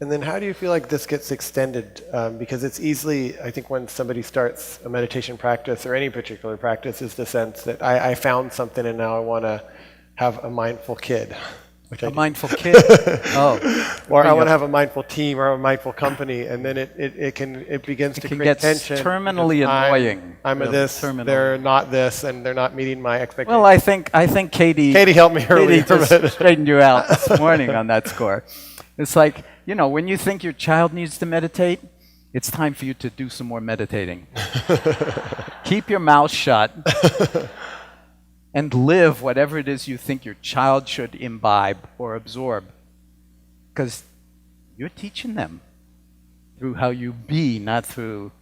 And then how do you feel like this gets extended? Because it's easily, I think when somebody starts a meditation practice or any particular practice, is the sense that I found something and now I want to have a mindful kid. A mindful kid? Oh. Or I want to have a mindful team or a mindful company, and then it begins to create tension. It can get terminally annoying. I'm a this, they're not this, and they're not meeting my expectations. Well, I think Katie helped me earlier. Katie just straightened you out this morning on that score. It's like, you know, when you think your child needs to meditate, it's time for you to do some more meditating. Keep your mouth shut and live whatever it is you think your child should imbibe or absorb. Because you're teaching them through how you be, not through,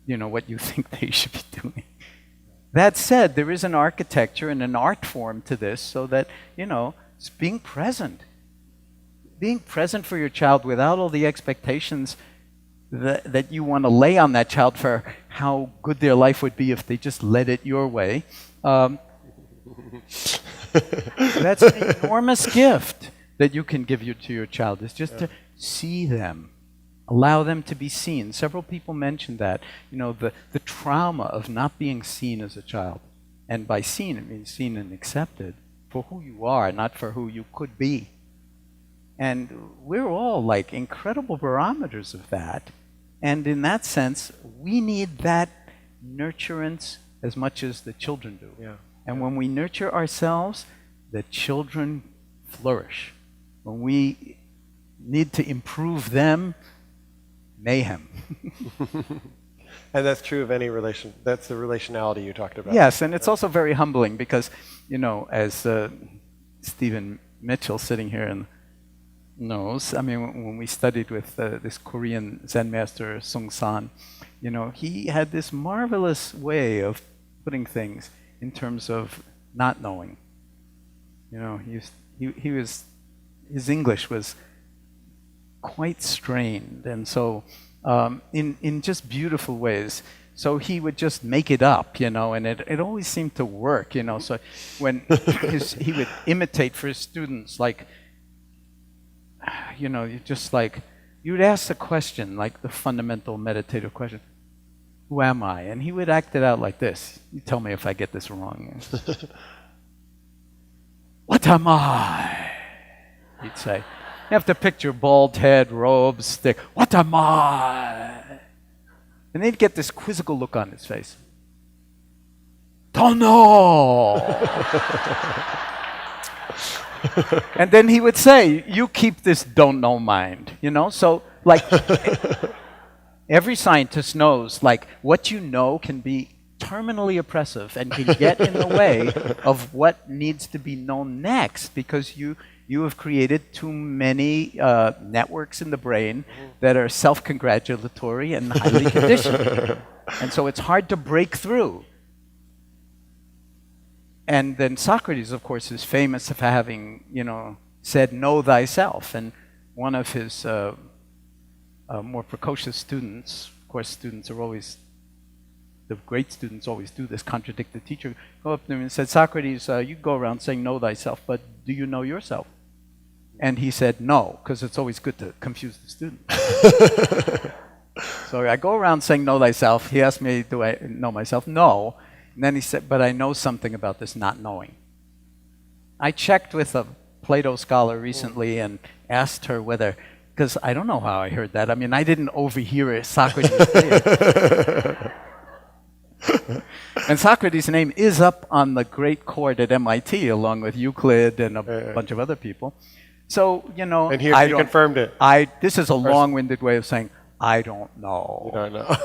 you know, what you think they should be doing. That said, there is an architecture and an art form to this so that, you know, it's being present. Being present for your child without all the expectations that you want to lay on that child for how good their life would be if they just led it your way. That's an enormous gift that you can give to your child, is just to see them, allow them to be seen. Several people mentioned that, you know, the trauma of not being seen as a child. And by seen, it means seen and accepted for who you are, not for who you could be. And we're all like incredible barometers of that. And in that sense, we need that nurturance as much as the children do. Yeah. And when we nurture ourselves, the children flourish. When we need to improve them, mayhem. And that's true of any relation. That's the relationality you talked about. Yes, and it's also very humbling because, you know, as Stephen Mitchell sitting here knows, I mean, when we studied with this Korean Zen master, Sung San, you know, he had this marvelous way of putting things in terms of not knowing. You know, his English was quite strained, and so in just beautiful ways. So he would just make it up, you know, and it always seemed to work, you know. So when he would imitate for his students, like, you know, you'd ask a question, like the fundamental meditative question, who am I? And he would act it out like this. You tell me if I get this wrong. What am I? He'd say. You have to picture bald head, robes, stick. What am I? And they'd get this quizzical look on his face. Don't know. And then he would say, you keep this don't know mind, you know? So, like, every scientist knows, like, what you know can be terminally oppressive and can get in the way of what needs to be known next, because you have created too many networks in the brain that are self-congratulatory and highly conditioned. And so it's hard to break through. And then Socrates, of course, is famous for having, you know, said, know thyself. And one of his more precocious students, of course, students are always, the great students always do this, contradict the teacher, go up to him and said, Socrates, you go around saying know thyself, but do you know yourself? And he said no, because it's always good to confuse the student. So I go around saying know thyself. He asked me, do I know myself? No. And then he said, but I know something about this not knowing. I checked with a Plato scholar recently and asked her whether, because I don't know how I heard that. I mean, I didn't overhear Socrates say it. And Socrates' name is up on the great court at MIT, along with Euclid and a bunch of other people. So, you know, and he confirmed it. This is a long-winded way of saying, I don't know. You don't know.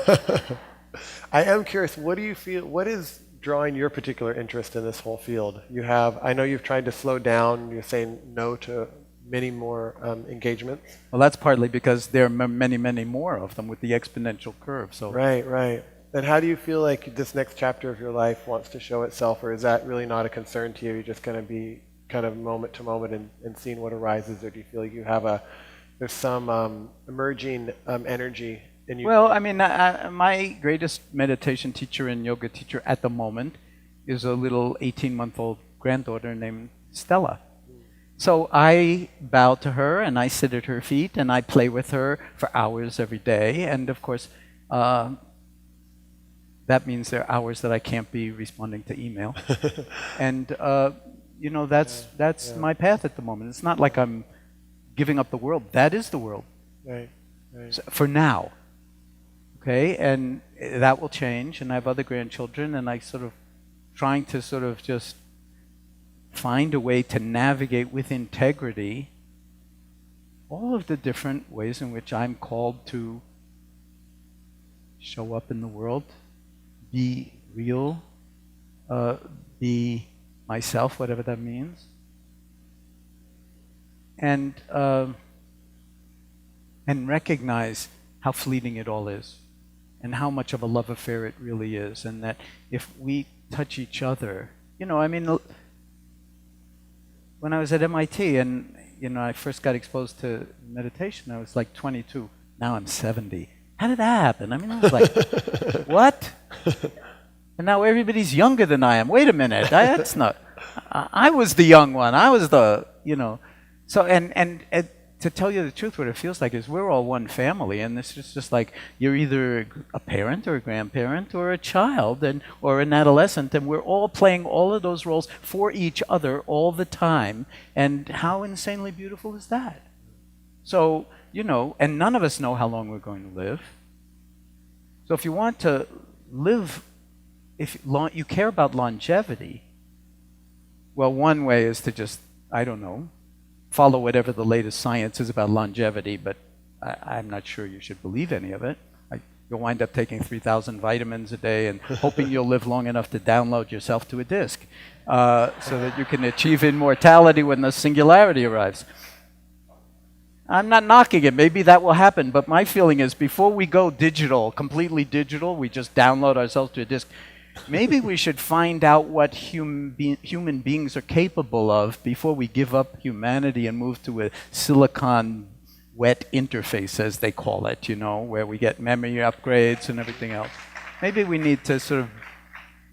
I am curious, what do you feel, what is drawing your particular interest in this whole field? I know you've tried to slow down, you're saying no to many more engagements. Well, that's partly because there are many, many more of them with the exponential curve. So. Right. And how do you feel like this next chapter of your life wants to show itself, or is that really not a concern to you? You're just going to be kind of moment to moment and seeing what arises, or do you feel like you have there's some emerging energy in you? Well, I mean, my greatest meditation teacher and yoga teacher at the moment is a little 18-month-old granddaughter named Stella. So I bow to her and I sit at her feet and I play with her for hours every day. And of course, that means there are hours that I can't be responding to email. And you know, that's my path at the moment. It's not like I'm giving up the world. That is the world. Right. Right. So, for now. Okay, and that will change. And I have other grandchildren, and I sort of trying to sort of just find a way to navigate with integrity all of the different ways in which I'm called to show up in the world, be real, be myself, whatever that means, and recognize how fleeting it all is, and how much of a love affair it really is, and that if we touch each other, you know, I mean, when I was at MIT and, you know, I first got exposed to meditation, I was like 22. Now I'm 70. How did that happen? I mean, I was like, what? And now everybody's younger than I am. Wait a minute. That's not... I was the young one. I was the, you know... So, and to tell you the truth, what it feels like is we're all one family, and this is just like you're either a parent or a grandparent or a child or an adolescent, and we're all playing all of those roles for each other all the time. And how insanely beautiful is that? So, you know, and none of us know how long we're going to live. So if you want to live, if you care about longevity, well, one way is to just, I don't know, follow whatever the latest science is about longevity, but I'm not sure you should believe any of it. You'll wind up taking 3,000 vitamins a day and hoping you'll live long enough to download yourself to a disk so that you can achieve immortality when the singularity arrives. I'm not knocking it. Maybe that will happen, but my feeling is before we go digital, completely digital, we just download ourselves to a disk, maybe we should find out what human beings are capable of before we give up humanity and move to a silicon wet interface, as they call it, you know, where we get memory upgrades and everything else. Maybe we need to sort of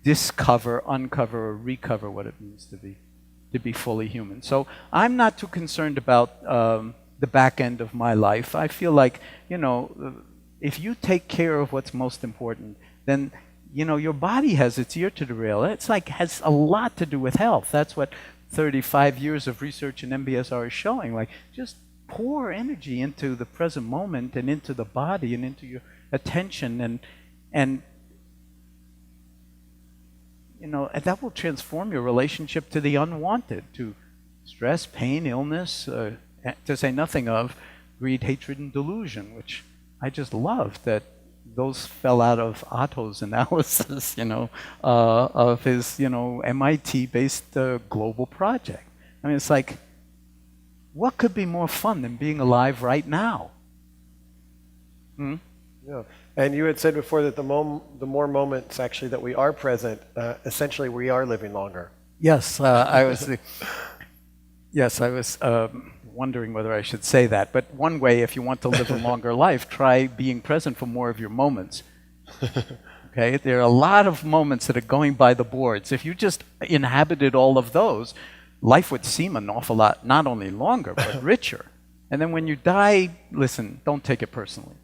discover, uncover, or recover what it means to be fully human. So I'm not too concerned about the back end of my life. I feel like, you know, if you take care of what's most important, then you know, your body has its ear to the rail. It's like, has a lot to do with health. That's what 35 years of research in MBSR is showing. Like, just pour energy into the present moment and into the body and into your attention and you know, and that will transform your relationship to the unwanted, to stress, pain, illness, to say nothing of greed, hatred, and delusion, which I just love that those fell out of Otto's analysis, you know, of his, you know, MIT-based global project. I mean, it's like, what could be more fun than being alive right now? Hmm? Yeah. And you had said before that the more moments actually that we are present, essentially we are living longer. Yes, I was wondering whether I should say that. But one way, if you want to live a longer life, try being present for more of your moments. Okay, there are a lot of moments that are going by the boards. If you just inhabited all of those, life would seem an awful lot, not only longer, but richer. And then when you die, listen, don't take it personally.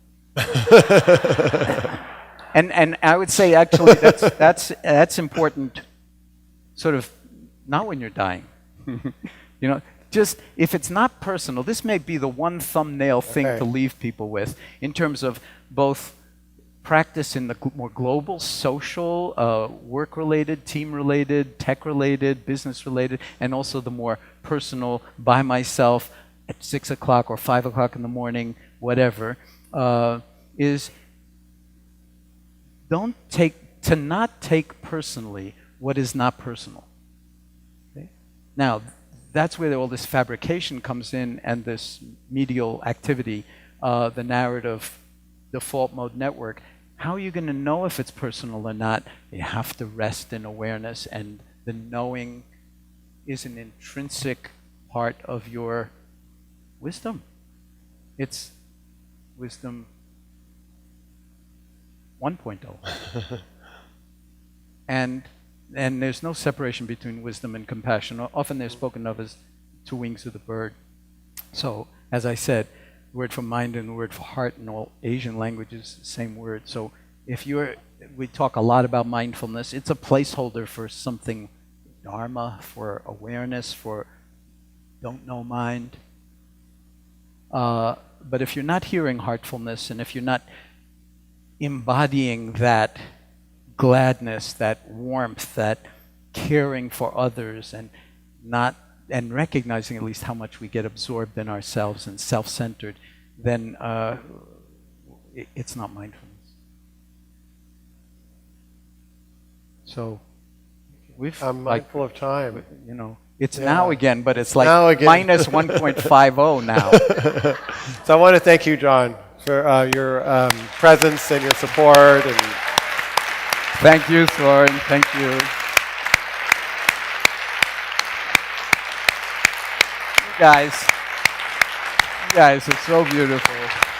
and I would say actually that's important, sort of, not when you're dying. You know, just if it's not personal, this may be the one thumbnail thing to leave people with in terms of both practice in the more global, social, work-related, team-related, tech-related, business-related, and also the more personal, by myself, at 6 o'clock or 5 o'clock in the morning, whatever, is to not take personally what is not personal. Okay? Now, that's where all this fabrication comes in and this medial activity, the narrative, default mode network. How are you going to know if it's personal or not? You have to rest in awareness, and the knowing is an intrinsic part of your wisdom. It's wisdom 1.0. And there's no separation between wisdom and compassion. Often they're spoken of as two wings of the bird. So, as I said, the word for mind and the word for heart in all Asian languages, the same word. So, we talk a lot about mindfulness. It's a placeholder for something, dharma, for awareness, for don't know mind. But if you're not hearing heartfulness, and if you're not embodying that gladness, that warmth, that caring for others, and recognizing at least how much we get absorbed in ourselves and self-centered, then it's not mindfulness. So I'm mindful of time. It's now again, but it's like minus 1.50 now. So I want to thank you, John, for your presence and your support. And thank you, Soren. Thank you. You guys are so beautiful.